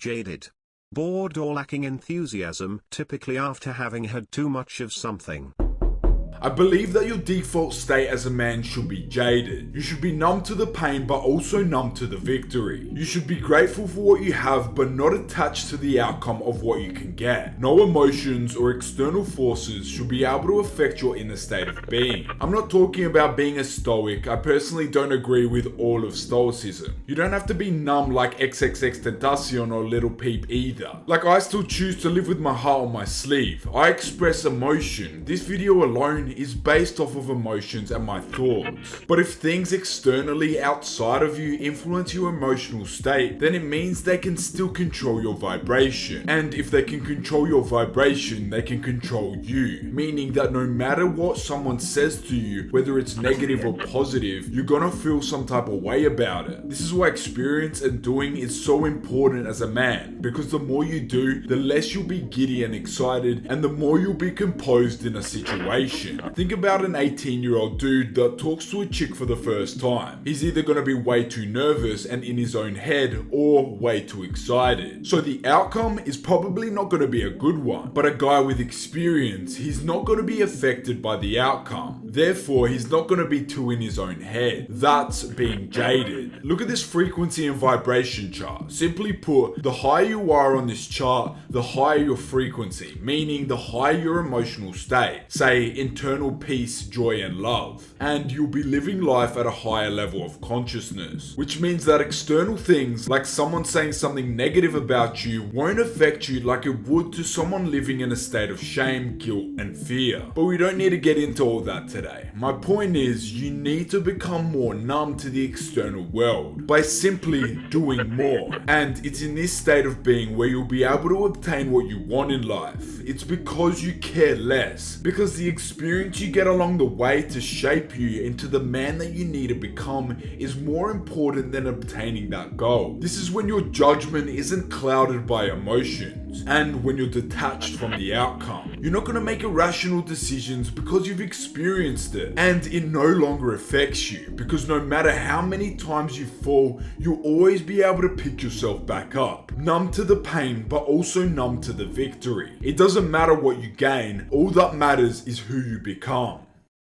jaded. Bored or lacking enthusiasm, typically after having had too much of something. I believe that your default state as a man should be jaded. You should be numb to the pain but also numb to the victory. You should be grateful for what you have but not attached to the outcome of what you can get. No emotions or external forces should be able to affect your inner state of being. I'm not talking about being a stoic. I personally don't agree with all of stoicism. You don't have to be numb like XXXTentacion or Little Peep either. Like, I still choose to live with my heart on my sleeve. I express emotion. This video alone is based off of emotions and my thoughts. But if things externally outside of you influence your emotional state, then it means they can still control your vibration. And if they can control your vibration, they can control you. Meaning that no matter what someone says to you, whether it's negative or positive, you're gonna feel some type of way about it. This is why experience and doing is so important as a man, because the more you do, the less you'll be giddy and excited, and the more you'll be composed in a situation. Think about an 18-year-old dude that talks to a chick for the first time. He's either going to be way too nervous and in his own head, or way too excited. So the outcome is probably not going to be a good one. But a guy with experience, he's not going to be affected by the outcome. Therefore, he's not going to be too in his own head. That's being jaded. Look at this frequency and vibration chart. Simply put, the higher you are on this chart, the higher your frequency, meaning the higher your emotional state. Say, internal peace, joy, and love. And you'll be living life at a higher level of consciousness, which means that external things, like someone saying something negative about you, won't affect you like it would to someone living in a state of shame, guilt, and fear. But we don't need to get into all that today. My point is, you need to become more numb to the external world by simply doing more. And it's in this state of being where you'll be able to obtain what you want in life. It's because you care less, because the experience you get along the way to shape you into the man that you need to become is more important than obtaining that goal. This is when your judgment isn't clouded by emotions, and when you're detached from the outcome. You're not going to make irrational decisions because you've experienced it, and it no longer affects you, because no matter how many times you fall, you'll always be able to pick yourself back up. Numb to the pain, but also numb to the victory. It doesn't matter what you gain, all that matters is who you become.